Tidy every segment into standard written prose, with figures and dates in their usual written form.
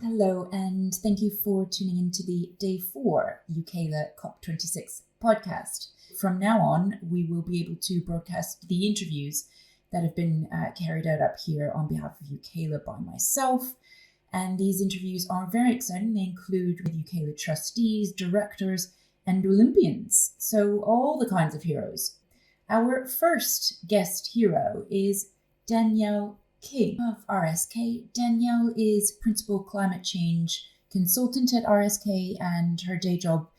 Hello, and thank you for tuning into the Day 4 UKELA COP26 podcast. From now on, we will be able to broadcast the interviews that have been carried out up here on behalf of UKELA by myself. And these interviews are very exciting. They include with UKELA trustees, directors, and Olympians. So all the kinds of heroes. Our first guest hero is Danielle King of RSK. Danielle is Principal Climate Change Consultant at RSK, and her day job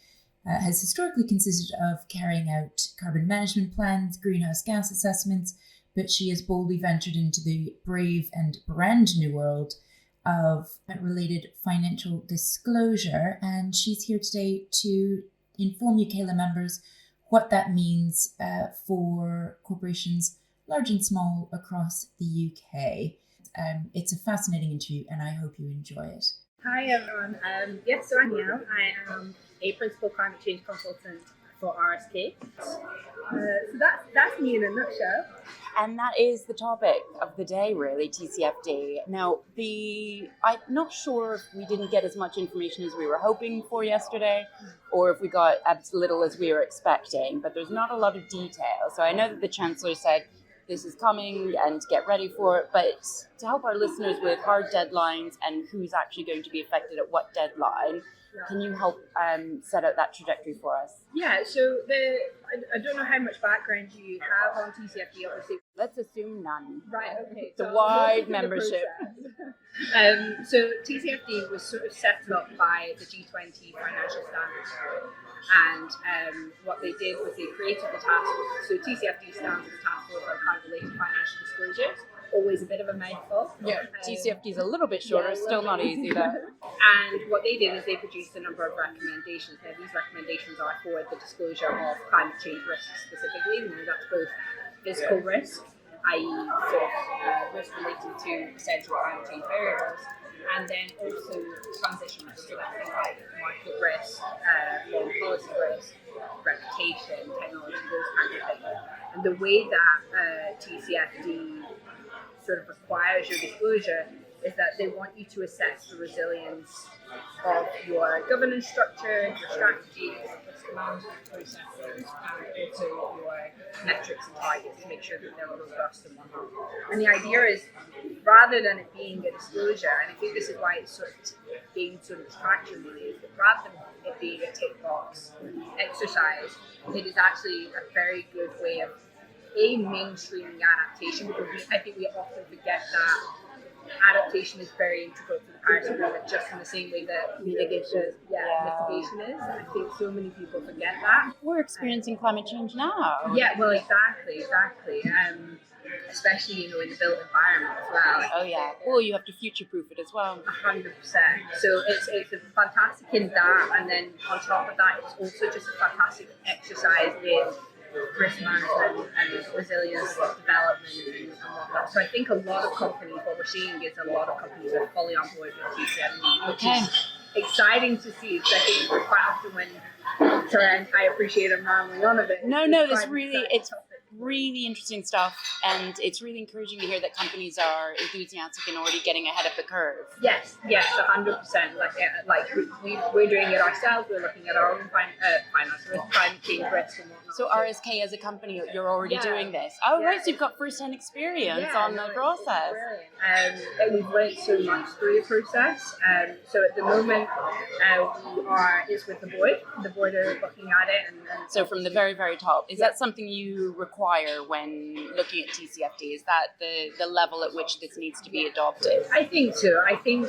has historically consisted of carrying out carbon management plans, greenhouse gas assessments, but she has boldly ventured into the brave and brand new world of related financial disclosure, and she's here today to inform UKELA members what that means for corporations large and small across the UK. It's a fascinating interview and I hope you enjoy it. Hi everyone, so I'm Danielle. I am a Principal Climate Change Consultant for RSK. So that's me in a nutshell. And that is the topic of the day, really, TCFD. Now, I'm not sure if we didn't get as much information as we were hoping for yesterday, or if we got as little as we were expecting, but there's not a lot of detail. So I know that the Chancellor said this is coming and get ready for it, but to help our listeners with hard deadlines and who's actually going to be affected at what deadline, can you help set out that trajectory for us? Yeah, so I don't know how much background you have on TCFD, obviously. Let's assume none. Right, okay. The wide membership. So TCFD was sort of set up by the G20 Financial Standards Board. And what they did was they created the task force. So TCFD stands for the Task Force on Climate-Related Financial Disclosures. Always a bit of a mouthful. Yeah, TCFD is a little bit shorter, still not easy though. And what they did is they produced a number of recommendations. Now these recommendations are for the disclosure of climate change risks specifically. Now that's both physical risk, i.e. sort of risk related to essential climate change variables, and then also transition risk. So that's things like market risk, foreign policy risk, reputation, technology, those kinds of things. And the way that TCFD sort of requires your disclosure is that they want you to assess the resilience of your governance structure, your strategies, risk management processes, and also your metrics and targets to make sure that they're robust and whatnot. And the idea is, rather than it being a disclosure, and I think this is why it's sort of being sort of traction really, is that rather than it being a tick box exercise, it is actually a very good way of mainstreaming adaptation, because I think we often forget that adaptation is very integral to the Paris Agreement, just in the same way that mitigation is. I think so many people forget that. We're experiencing climate change now. Yeah, well, exactly. Especially, in the built environment as well. Oh yeah. Well, you have to future-proof it as well. 100%. So it's a fantastic in that, and then on top of that, it's also just a fantastic exercise in risk management and resilience development and whatnot. So I think a lot of companies, what we're seeing is a lot of companies are fully on board with TCFD, which is exciting to see. Because I think quite often when, I appreciate I'm rambling on a bit. It's really interesting stuff, and it's really encouraging to hear that companies are enthusiastic and already getting ahead of the curve. Yes, 100%. We're doing it ourselves. We're looking at our own finance risk, climate change risk, and whatnot. So RSK as a company, you're already doing this. Oh, right. So you've got first-hand experience on the process. Brilliant. We've learned so much through the process. So at the moment, it's with the board. The board are looking at it, and so from the very, very top, is that something you require when looking at TCFD? Is that the level at which this needs to be adopted? I think so. I think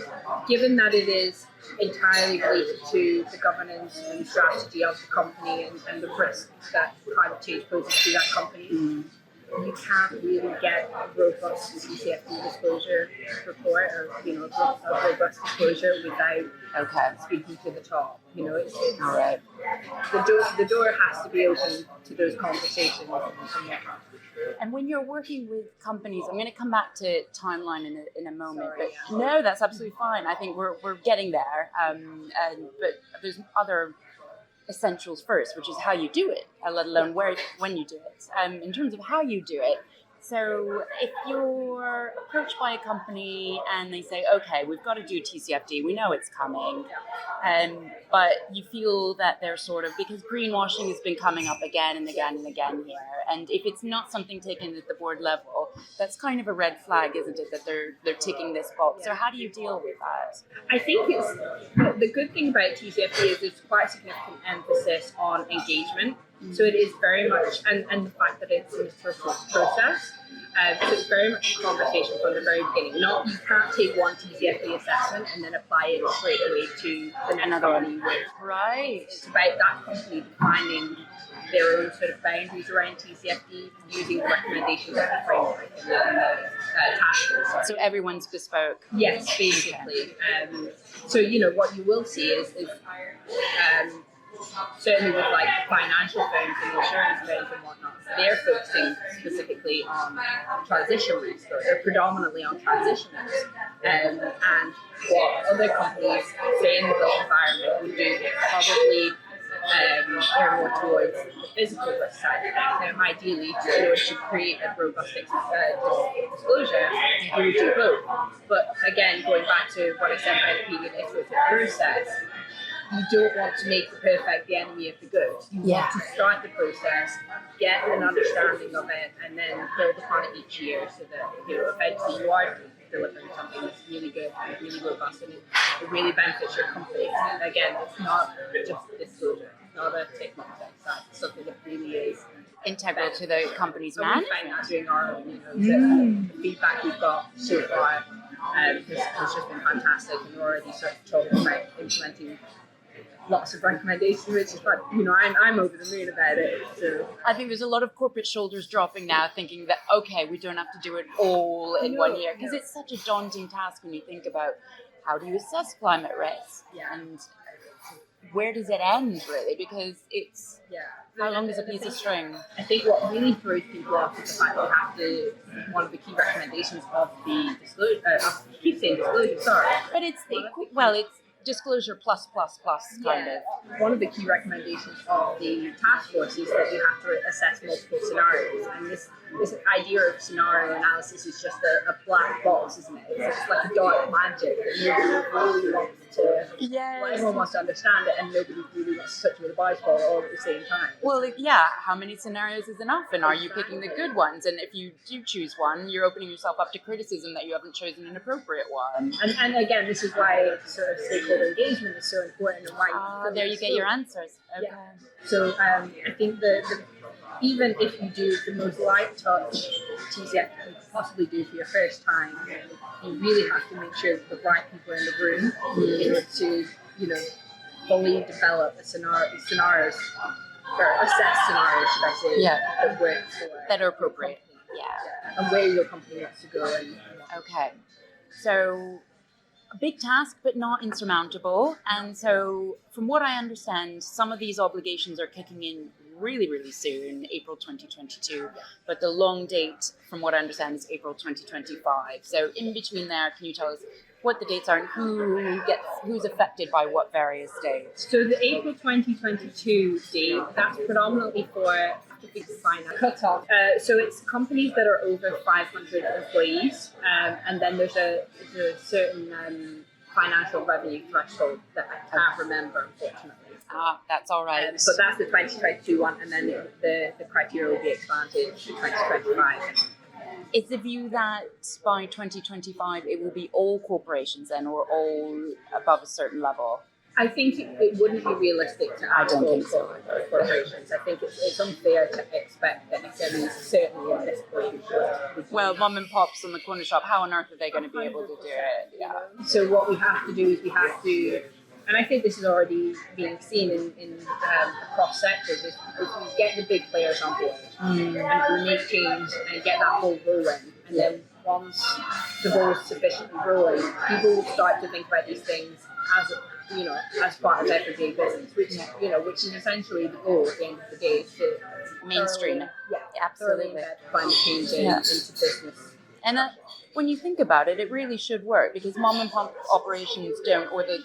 given that it is entirely related to the governance and strategy of the company and the risk that climate change poses to that company, you can't really get a robust TCFD disclosure report or a robust disclosure without speaking to the top. It's all right. The door has to be open to those conversations. And when you're working with companies, I'm going to come back to timeline in a moment. No, that's absolutely fine. I think we're getting there. But there's other essentials first, which is how you do it, let alone when you do it. In terms of how you do it, So if you're approached by a company and they say, okay, we've got to do TCFD, we know it's coming, but you feel that they're sort of, because greenwashing has been coming up again and again and again here, and if it's not something taken at the board level, that's kind of a red flag, isn't it, that they're ticking this box. So how do you deal with that? I think it's the good thing about TCFD is there's quite a significant emphasis on engagement. So it is very much, and the fact that it's an iterative process. So it's very much a conversation from the very beginning. Not, you can't take one TCFD assessment and then apply it straight away to the next company. Right. It's about that company defining their own sort of boundaries around TCFD, using the recommendations of the framework and the task force. So everyone's bespoke. Yes, basically. So what you will see is certainly with like the financial firms and the insurance firms and whatnot, they're focusing specifically on transition risk, or they're predominantly on transition risk. And what other companies, say in the built environment, would do is probably err more towards the physical risk side of things. Now, ideally, in order to create a robust disclosure, you would do both. But again, going back to what I said about being an iterative process, you don't want to make the perfect the enemy of the good. You want to start the process, get an understanding of it, and then build upon it each year so that eventually you are delivering something that's really good and really robust and it really benefits your company. And again, it's not just disclosure. It's not a tick box exercise. It's something that really is integral to the company's so man. we find that doing our own, the feedback we've got so far has just been fantastic, and we're already sort of talking about implementing lots of recommendations, which is fun. I'm over the moon about it. So I think there's a lot of corporate shoulders dropping now, thinking that, okay, we don't have to do it all in 1 year, because it's such a daunting task when you think about how do you assess climate risk and where does it end, really, because it's how long is a piece of string? I think what really throws people off is the fact that you have to, one of the key recommendations of the disclosure, I keep saying disclosure, sorry. But it's disclosure plus kind of. One of the key recommendations of the task force is that you have to assess multiple scenarios, and this idea of scenario analysis is just a black box, isn't it? It's like a dark magic that nobody really wants to. Well, everyone wants to understand it, and nobody really wants to touch with a baseball all at the same time. Well, how many scenarios is enough, and are you picking the good ones? And if you do choose one, you're opening yourself up to criticism that you haven't chosen an appropriate one. And again, this is why sort of stakeholder engagement is so important, and why there you get your answers. Okay. Yeah. So I think the even if you do the most light touch TCF you can possibly do for your first time, you really have to make sure that the right people are in the room in order to, fully develop scenarios, or assess scenarios, should I say, that work for that are appropriate. And where your company wants to go. Okay. So a big task, but not insurmountable. And so from what I understand, some of these obligations are kicking in really, really soon, April 2022. But the long date, from what I understand, is April 2025. So in between there, can you tell us what the dates are and who's affected by what various dates? So the April 2022 date, that's predominantly for the finance cutoff. So it's companies that are over 500 employees, and then there's a certain financial revenue threshold that I can't remember, unfortunately. That's all right. But that's the 2022 one, and then the criteria will be expanded to 2025. Is the view that by 2025 it will be all corporations then, or all above a certain level? I think it wouldn't be realistic to add all corporations. I think it's unfair to expect that SMEs, certainly at this point, would well, mom and pops on the corner shop, how on earth are they going to be able to do it? Yeah. So what we have to do is we have to, and I think this is already being seen in across sectors, is if we get the big players on board and we make change and get that ball rolling, and then once the ball is sufficiently rolling, people will start to think about these things as part of everyday business, which is essentially the goal at the end of the day, is to mainstream. Absolutely. Embed climate change into business. And when you think about it, it really should work, because mom and pop operations don't, or the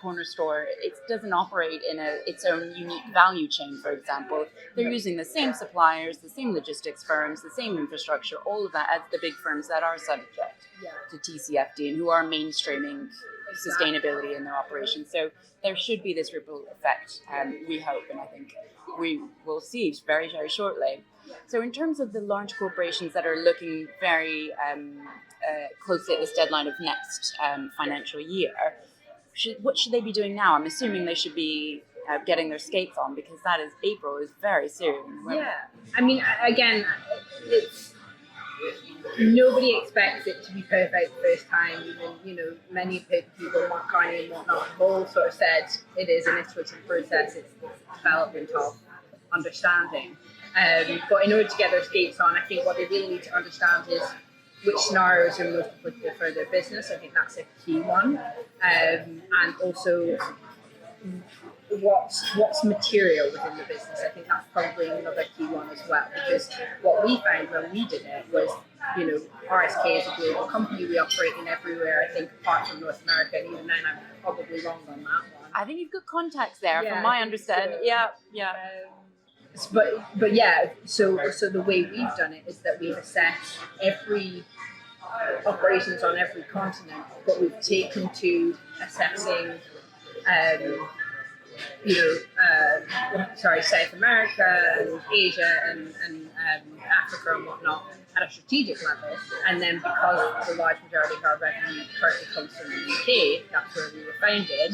corner store, it doesn't operate in its own unique value chain. For example, they're using the same suppliers, the same logistics firms, the same infrastructure, all of that as the big firms that are subject to TCFD and who are mainstreaming sustainability in their operations. So there should be this ripple effect, we hope, and I think we will see very, very shortly. So in terms of the large corporations that are looking very closely at this deadline of next financial year, what should they be doing now? I'm assuming they should be getting their skates on, because April is very soon. Yeah, I mean, again, nobody expects it to be perfect first time. Even, many people, Mark Carney and whatnot, have all sort of said it is an iterative process. It's development of understanding. But in order to get their skates on, I think what they really need to understand is which scenarios are most applicable for their business. I think that's a key one. And also what's material within the business. I think that's probably another key one as well, because what we found when we did it was, RSK is a global company. We operate in everywhere, I think, apart from North America, and even then I'm probably wrong on that one. I think you've got contacts there, from my understanding. So. Yeah. But yeah, so the way we've done it is that we've assessed every operations on every continent, but we've taken to assessing, South America and Asia and Africa and whatnot at a strategic level. And then because the large majority of our revenue currently comes from the UK, that's where we were founded,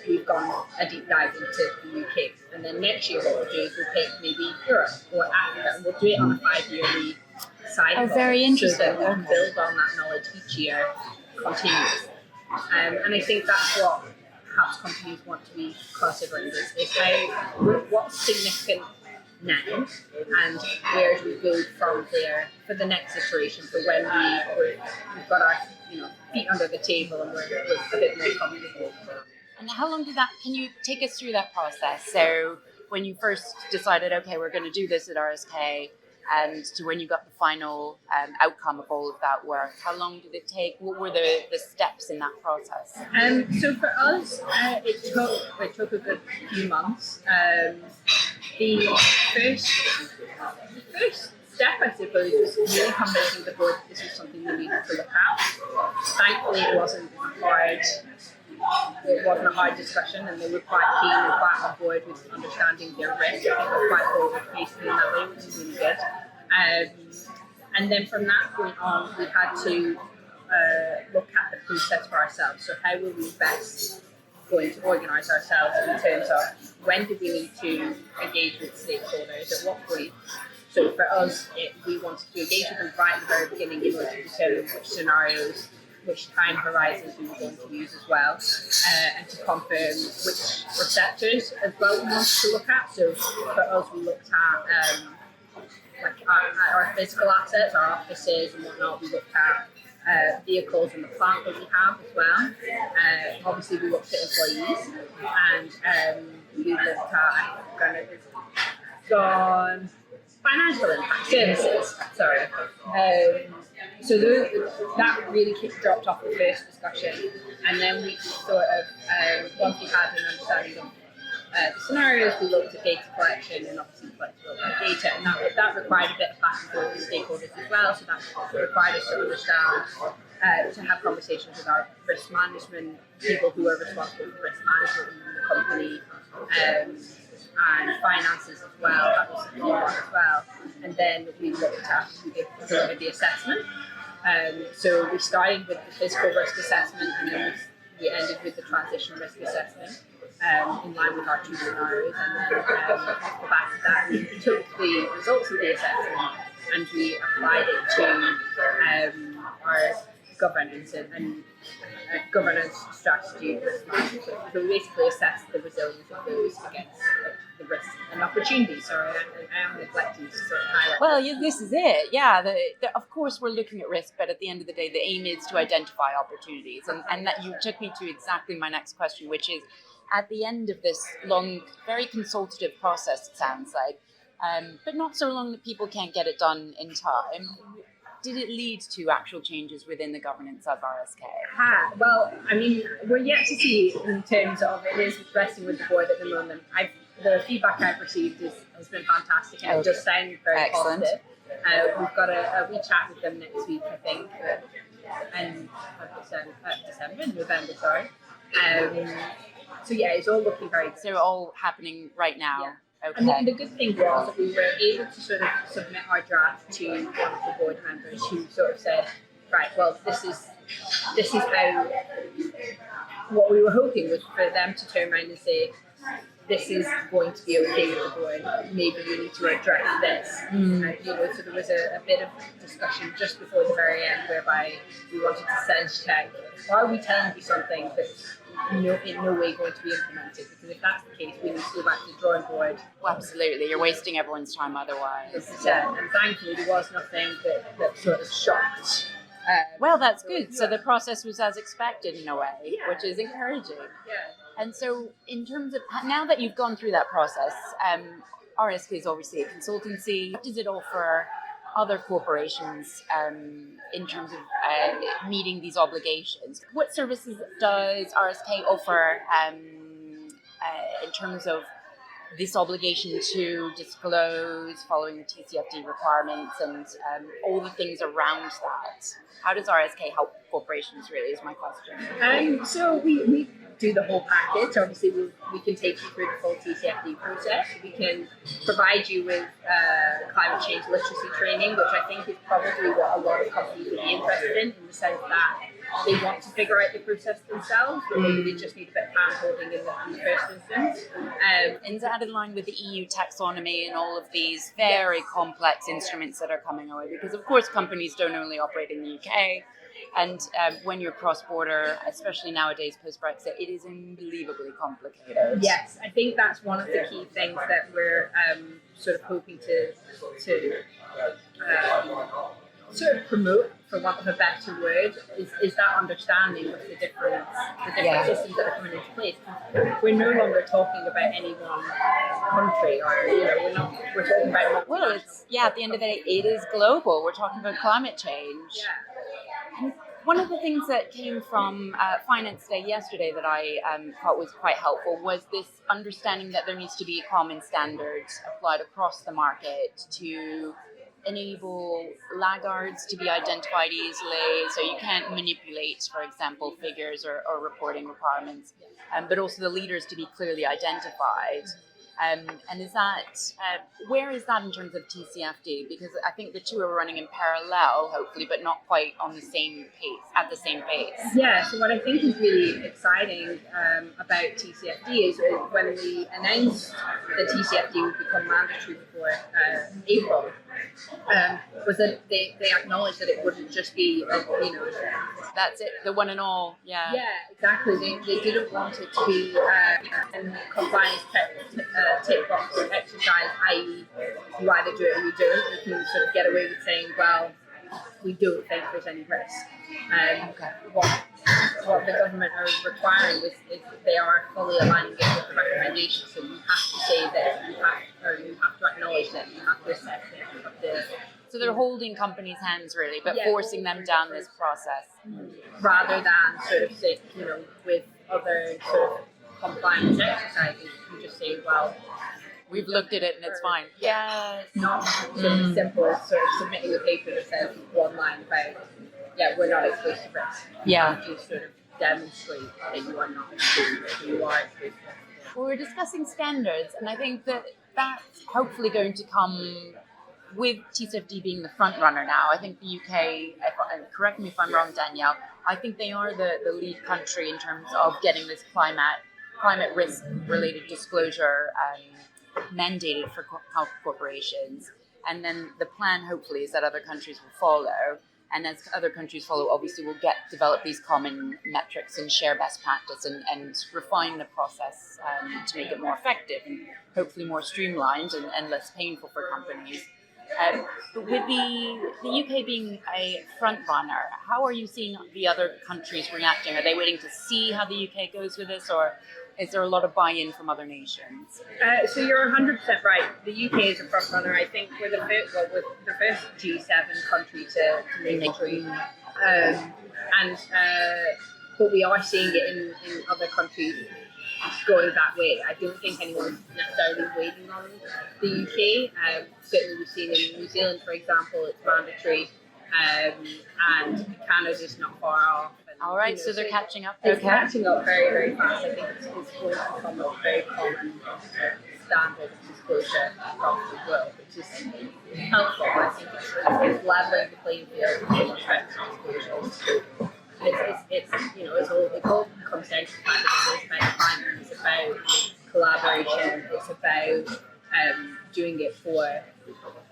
we've gone a deep dive into the UK. And then next year what we'll do is we'll pick maybe Europe or Africa, and we'll do it on a 5-yearly cycle. Oh, very interesting. So that we'll build on that knowledge each year continuously. And I think that's what perhaps companies want to be considering, is what's significant now, and where do we go from there for the next iteration, for when we've got our feet under the table and we're a bit more comfortable. And how long can you take us through that process? So when you first decided, okay, we're going to do this at RSK, and to when you got the final outcome of all of that work, how long did it take? What were the steps in that process? So for us, it took a good few months. The first step, I suppose, was really convincing the board that this was something we needed to look at. Thankfully, it wasn't a hard discussion, and they were quite keen and quite on board with understanding their risk. I think they were quite forward-facing in that way, which is really good. And then from that point on, we had to look at the process for ourselves. So how were we best going to organise ourselves in terms of when did we need to engage with stakeholders, at what point? So for us, we wanted to engage with them right at the very beginning in order to determine which scenarios, which time horizons we were going to use as well, and to confirm which receptors as well we wanted to look at. So for us, we looked at our physical assets, our offices and whatnot. We looked at vehicles and the plant that we have as well. Obviously, we looked at employees, and we looked at financial impact services. Sorry. So that really dropped off the first discussion, and then we sort of, once we had an understanding of the scenarios, we looked at data collection and obviously collected all that data, and that required a bit of back and forth with stakeholders as well. So that required us to understand, to have conversations with our risk management people who are responsible for risk management in the company, and finances as well. That was a key one as well. And then we looked at the assessment. So we started with the physical risk assessment, and then we ended with the transition risk assessment, in line with our two scenarios. And then off the back of that, we took the results of the assessment and we applied it to our governance and governance strategy and risk management. So we basically assessed the resilience of those against the risks and opportunities. Sorry, I am neglecting to sort of highlight. Well, this is it. Yeah, of course we're looking at risk, but at the end of the day, the aim is to identify opportunities. And that you took me to exactly my next question, which is, at the end of this long, very consultative process, it sounds like, but not so long that people can't get it done in time, did it lead to actual changes within the governance of RSK? Well, I mean, we're yet to see in terms of it is resting with the board at the moment. The feedback I've received has been fantastic, and it does sound very positive. We've got a wee chat with them next week, I think, and November, sorry. So yeah, it's all looking very good. So all happening right now. Yeah. Okay. And the good thing was that we were able to sort of submit our draft to one of the board members who sort of said, right, well, this is how what we were hoping was for them to turn around and say, this is going to be okay with the board. Maybe we need to address this. So there was a bit of discussion just before the very end whereby we wanted to sense check. Why are we telling you something that's in no way going to be implemented? Because if that's the case, we need to go back to the drawing board. Well, absolutely. You're wasting everyone's time otherwise. And thankfully there was nothing that sort of shocked. Well, that's good. So the process was as expected in a way, which is encouraging. Yeah. And so in terms of, now that you've gone through that process, RSK is obviously a consultancy. What does it offer other corporations in terms of meeting these obligations? What services does RSK offer in terms of this obligation to disclose following the TCFD requirements and all the things around that? How does RSK help corporations, really, is my question. So we do the whole package. Obviously, we can take you through the full TCFD process. We can provide you with climate change literacy training, which I think is probably what a lot of companies would be interested in the sense that they want to figure out the process themselves, but maybe they just need a bit of hand-holding in the first instance. And is that in line with the EU taxonomy and all of these very complex instruments that are coming our way? Because, of course, companies don't only operate in the UK, and when you're cross-border, especially nowadays post-Brexit, it is unbelievably complicated. Yes, I think that's one of the key things that we're sort of hoping to sort of promote, for want of a better word, is that understanding of the different systems that are coming into place. We're no longer talking about any one country, or we're talking about. Well, it's at the end of the day, it is global. We're talking about climate change. Yeah. And one of the things that came from Finance Day yesterday that I thought was quite helpful was this understanding that there needs to be common standards applied across the market to enable laggards to be identified easily, so you can't manipulate, for example, figures or reporting requirements, but also the leaders to be clearly identified. And is that, where is that in terms of TCFD? Because I think the two are running in parallel, hopefully, but not quite on the same pace, at the same pace. Yeah, so what I think is really exciting about TCFD is when we announced that TCFD would become mandatory before April, was that they acknowledged that it wouldn't just be, That's it, the one and all, Yeah, exactly. They didn't want it to be compliance tick box exercise, i.e. you either do it or you don't. You can sort of get away with saying, well, we don't think there's any risk. What the government are requiring is they are fully aligning it with the recommendations. So you have to say that you have to acknowledge that you have to assess it. So they're holding companies' hands really, but forcing them down this process. Rather than sort of say, with other sort of compliance exercises, you just say, well, we've looked at it and it's fine. Yes. Not sort of simple sort of submitting a paper that says one line about, we're not exposed to risk. Yeah. You have to sort of demonstrate that you are not exposed, that you are exposed to risk. Well, we're discussing standards, and I think that that's hopefully going to come with TCFD being the front runner now. I think the UK, correct me if I'm wrong, Danielle, I think they are the lead country in terms of getting this climate risk related disclosure mandated for corporations. And then the plan hopefully is that other countries will follow. And as other countries follow, obviously we'll develop these common metrics and share best practice and refine the process to make it more effective and hopefully more streamlined and less painful for companies. But with the UK being a front runner, how are you seeing the other countries reacting? Are they waiting to see how the UK goes with this, or is there a lot of buy-in from other nations? So you're 100% right. The UK is a front runner. I think we're the first G7 country to make a trade. But we are seeing it in other countries going that way. I don't think anyone's necessarily waiting on the UK. Certainly we've seen in New Zealand, for example, it's mandatory, and Canada's not far off. And, all right, so they're catching up. It's catching up very, very fast. I think it's going to become a very common standard of disclosure across the world, which is helpful. I think it's leveling the playing field with respect to disclosure. It all comes down to the fact that it's about climate, it's about collaboration, it's about doing it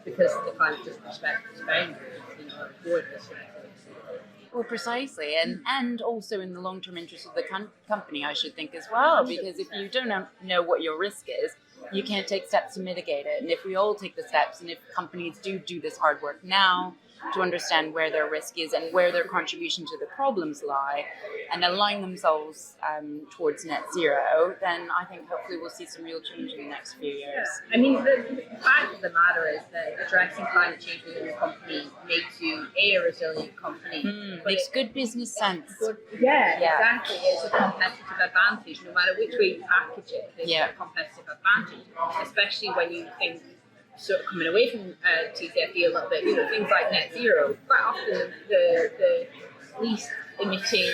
because the climate doesn't respect its boundaries, borders. Well, precisely, and also in the long-term interest of the company, I should think as well, because if you don't know what your risk is, you can't take steps to mitigate it. And if we all take the steps, and if companies do this hard work now to understand where their risk is and where their contribution to the problems lie, and align themselves towards net zero, then I think hopefully we'll see some real change in the next few years. Yeah. I mean, the fact of the matter is that addressing climate change within a company makes you a resilient company. Makes good business sense. Yeah, exactly. It's a competitive advantage. No matter which way you package it, it's a competitive advantage, especially when you think, sort of coming away from TCFD a little bit, things like net zero. Quite often the least emitting,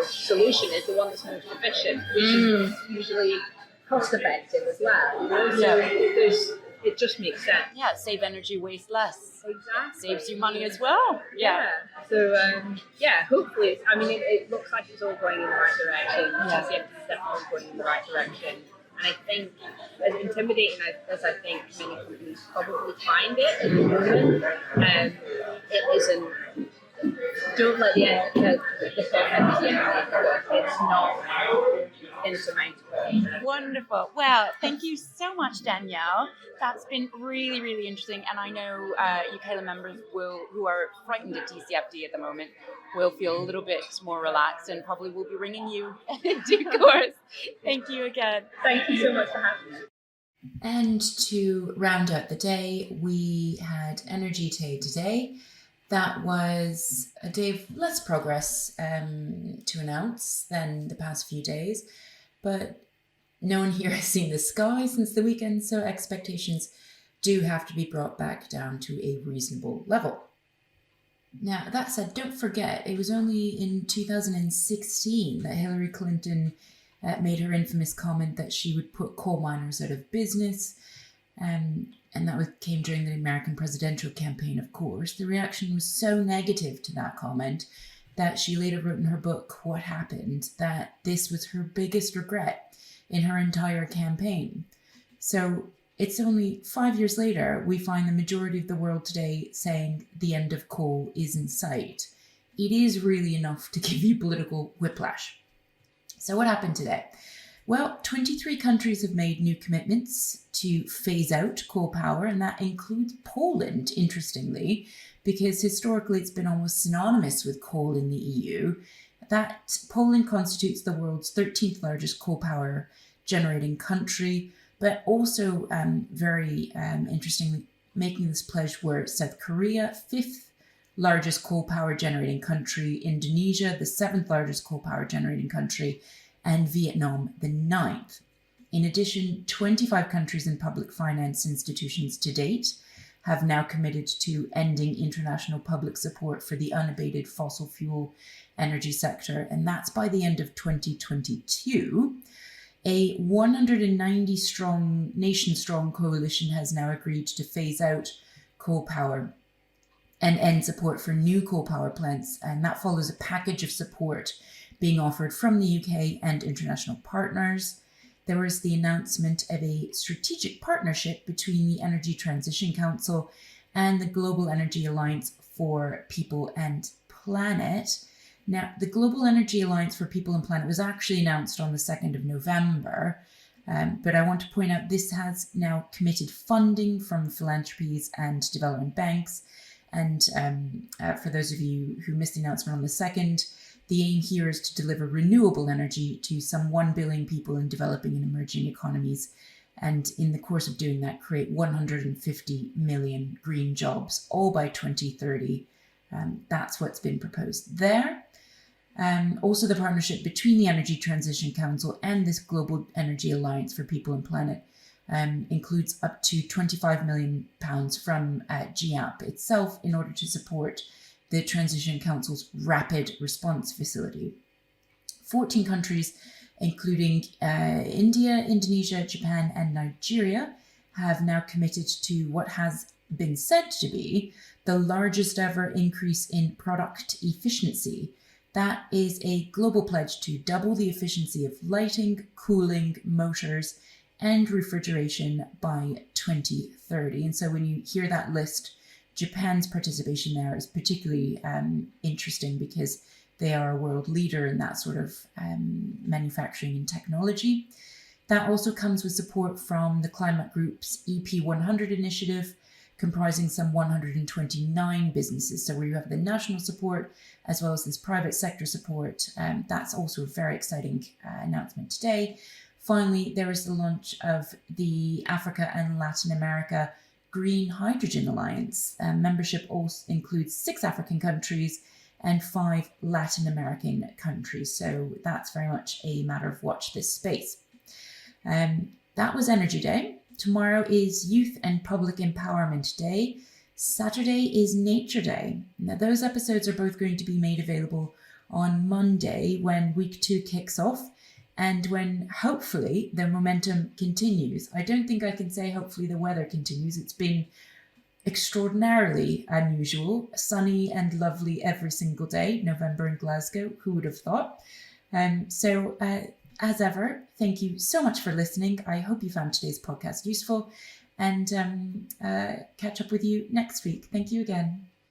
solution is the one that's most efficient, which is usually cost effective as well. So it just makes sense. Yeah, save energy, waste less. Exactly. Saves you money as well. Yeah. So hopefully, it looks like it's all going in the right direction. TCFD is definitely going in the right direction. And I think, as intimidating as I think many companies probably find it at the moment, it isn't. Don't let the thought end be the end. It's not insurmountable. Wonderful. Well, thank you so much, Danielle. That's been really, really interesting. And I know UKELA members who are frightened at TCFD at the moment will feel a little bit more relaxed and probably will be ringing you in due course. Thank you again. Thank you so much for having me. And to round out the day, we had Energy Day today. That was a day of less progress to announce than the past few days, but no one here has seen the sky since the weekend, so expectations do have to be brought back down to a reasonable level. Now, that said, don't forget, it was only in 2016 that Hillary Clinton made her infamous comment that she would put coal miners out of business. And that came during the American presidential campaign, of course. The reaction was so negative to that comment that she later wrote in her book, What Happened, that this was her biggest regret in her entire campaign. So it's only 5 years later, we find the majority of the world today saying the end of coal is in sight. It is really enough to give you political whiplash. So what happened today? Well, 23 countries have made new commitments to phase out coal power, and that includes Poland, interestingly, because historically it's been almost synonymous with coal in the EU. That Poland constitutes the world's 13th largest coal power generating country, but also very interestingly, making this pledge were South Korea, 5th largest coal power generating country, Indonesia, the 7th largest coal power generating country, and Vietnam, the 9th. In addition, 25 countries and public finance institutions to date have now committed to ending international public support for the unabated fossil fuel energy sector, and that's by the end of 2022. A 190-strong, nation-strong coalition has now agreed to phase out coal power and end support for new coal power plants, and that follows a package of support being offered from the UK and international partners. There was the announcement of a strategic partnership between the Energy Transition Council and the Global Energy Alliance for People and Planet. Now, the Global Energy Alliance for People and Planet was actually announced on the 2nd of November, But I want to point out this has now committed funding from philanthropies and development banks. And for those of you who missed the announcement on the 2nd, the aim here is to deliver renewable energy to some 1 billion people in developing and emerging economies. And in the course of doing that, create 150 million green jobs, all by 2030. That's what's been proposed there. Also, the partnership between the Energy Transition Council and this Global Energy Alliance for People and Planet includes up to £25 million from GAP itself in order to support the Transition Council's Rapid Response Facility. 14 countries, including India, Indonesia, Japan, and Nigeria, have now committed to what has been said to be the largest ever increase in product efficiency. That is a global pledge to double the efficiency of lighting, cooling, motors, and refrigeration by 2030. And so when you hear that list, Japan's participation there is particularly interesting because they are a world leader in that sort of manufacturing and technology. That also comes with support from the climate group's EP100 initiative, comprising some 129 businesses. So where you have the national support as well as this private sector support. That's also a very exciting announcement today. Finally, there is the launch of the Africa and Latin America Green Hydrogen Alliance. Membership also includes 6 African countries and 5 Latin American countries. So that's very much a matter of watch this space. That was Energy Day. Tomorrow is Youth and Public Empowerment Day. Saturday is Nature Day. Now, those episodes are both going to be made available on Monday when week 2 kicks off and when hopefully the momentum continues. I don't think I can say hopefully the weather continues. It's been extraordinarily unusual, sunny and lovely every single day. November in Glasgow, who would have thought? As ever, thank you so much for listening. I hope you found today's podcast useful and catch up with you next week. Thank you again.